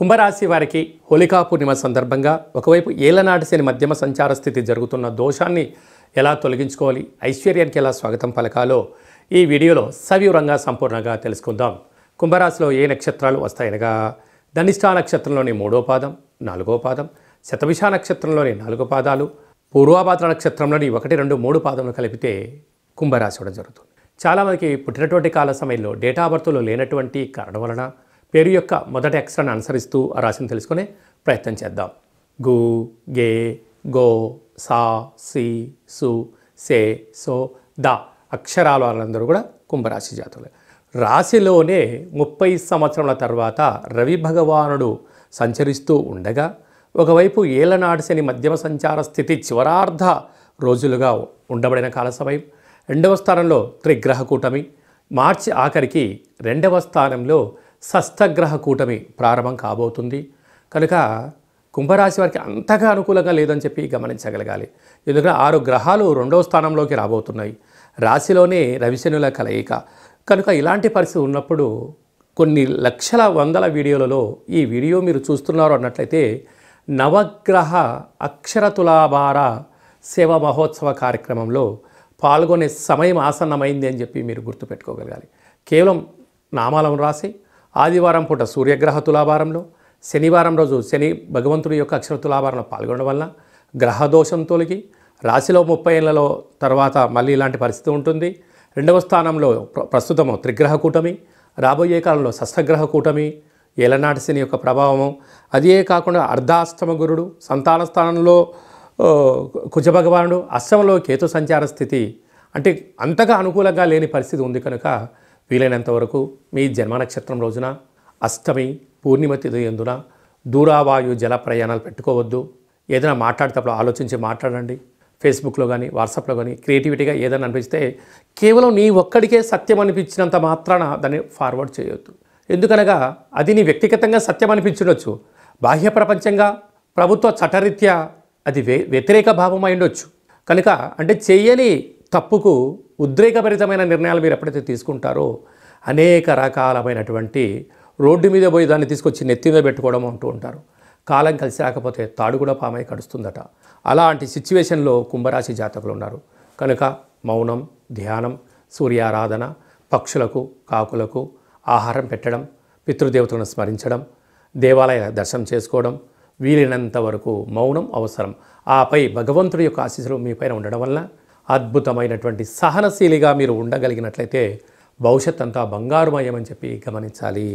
కుంభరాశి వారికి హోళికా పూర్ణిమ సందర్భంగా ఒకవైపు ఏలనాటి శని మధ్యమ సంచార స్థితి జరుగుతున్న దోషాన్ని ఎలా తొలగించుకోవాలి, ఐశ్వర్యానికి ఎలా స్వాగతం పలకాలో ఈ వీడియోలో సవివరంగా సంపూర్ణంగా తెలుసుకుందాం. కుంభరాశిలో ఏ నక్షత్రాలు వస్తాయనగా ధనిష్ఠా నక్షత్రంలోని 3వ పాదం, 4వ పాదం, శతభిష నక్షత్రంలోని 4 పాదాలు, పూర్వభాద్ర నక్షత్రంలోని 1, 2, 3 పాదములు కలిపితే కుంభరాశి కూడా జరుగుతుంది. చాలామందికి పుట్టినటువంటి కాల సమయంలో డేటా బర్త్లో లేనటువంటి కారణం వలన పేరు యొక్క మొదటి అక్షరాన్ని అనుసరిస్తూ ఆ రాశిని తెలుసుకునే ప్రయత్నం చేద్దాం. గు, గే, గో, సా, సి, సు, సే, సో, ద అక్షరాల వాళ్ళందరూ కూడా కుంభరాశి జాతులే. రాశిలోనే 30 సంవత్సరాల తర్వాత రవి భగవానుడు సంచరిస్తూ ఉండగా ఒకవైపు ఏలనాటి శని మధ్యమ సంచార స్థితి చివరార్ధ రోజులుగా ఉండబడిన కాల సమయం, 2వ స్థానంలో త్రిగ్రహ కూటమి, మార్చి ఆఖరికి 2వ స్థానంలో షష్ఠగ్రహ కూటమి ప్రారంభం కాబోతుంది. కనుక కుంభరాశి వారికి అంతగా అనుకూలంగా లేదని చెప్పి గమనించగలగాలి. ఎందుకంటే 6 గ్రహాలు 2వ స్థానంలోకి రాబోతున్నాయి. రాశిలోనే రవిశనుల కలయిక. కనుక ఇలాంటి పరిస్థితి ఉన్నప్పుడు కొన్ని లక్షల వందల వీడియోలలో ఈ వీడియో మీరు చూస్తున్నారు అన్నట్లయితే నవగ్రహ అక్షర తులాభార సేవ మహోత్సవ కార్యక్రమంలో పాల్గొనే సమయం ఆసన్నమైంది అని చెప్పి మీరు గుర్తుపెట్టుకోగలగాలి. కేవలం నామాలను రాసి ఆదివారం పూట సూర్యగ్రహ తులాభారంలో, శనివారం రోజు శని భగవంతుడి యొక్క అక్షర తులాభారంలో పాల్గొనడం వల్ల గ్రహదోషం తొలగి రాశిలో 30 ఏళ్లలో తర్వాత మళ్ళీ ఇలాంటి పరిస్థితి ఉంటుంది. 2వ స్థానంలో ప్రస్తుతము త్రిగ్రహ కూటమి, రాబోయే కాలంలో షష్ఠగ్రహ కూటమి, ఏలనాటి శని యొక్క ప్రభావము, అదే కాకుండా అర్ధాష్టమ గురుడు, సంతాన స్థానంలో కుజభగవానుడు, అష్టమంలో కేతు సంచార స్థితి, అంటే అంతగా అనుకూలంగా లేని పరిస్థితి ఉంది. కనుక వీలైనంత వరకు మీ జన్మ నక్షత్రం రోజున అష్టమి పూర్ణిమ తిథి యందున దూరావాయు జల ప్రయాణాలు పెట్టుకోవద్దు. ఏదైనా మాట్లాడేటప్పుడు ఆలోచించి మాట్లాడండి. ఫేస్బుక్లో కానీ వాట్సాప్లో కానీ క్రియేటివిటీగా ఏదైనా అనిపిస్తే కేవలం నీ ఒక్కడికే సత్యం అనిపించినంత మాత్రాన దాన్ని ఫార్వర్డ్ చేయొద్దు. ఎందుకనగా అది నీ వ్యక్తిగతంగా సత్యం అనిపించవచ్చు, బాహ్య ప్రపంచంగా ప్రభుత్వ చట్టరీత్యా అది వ్యతిరేక భావం అయి ఉండొచ్చు. కనుక అంటే చేయని తప్పుకు ఉద్రేకభరితమైన నిర్ణయాలు మీరు ఎప్పుడైతే తీసుకుంటారో అనేక రకాలమైనటువంటి రోడ్డు మీద పోయి దాన్ని తీసుకొచ్చి నెత్తి మీద పెట్టుకోవడం అంటూ ఉంటారు. కాలం కలిసి రాకపోతే తాడు కూడా పామై కడుస్తుందట. అలాంటి సిచ్యువేషన్లో కుంభరాశి జాతకులు ఉన్నారు. కనుక మౌనం, ధ్యానం, సూర్యారాధన, పక్షులకు కాకులకు ఆహారం పెట్టడం, పితృదేవతలను స్మరించడం, దేవాలయ దర్శనం చేసుకోవడం, వీలైనంత వరకు మౌనం అవసరం. ఆపై భగవంతుడి యొక్క ఆశీస్సులు మీ పైన ఉండడం వల్ల అద్భుతమైనటువంటి సహనశీలిగా మీరు ఉండగలిగినట్లయితే భవిష్యత్ అంతా బంగారుమయమని చెప్పి గమనించాలి.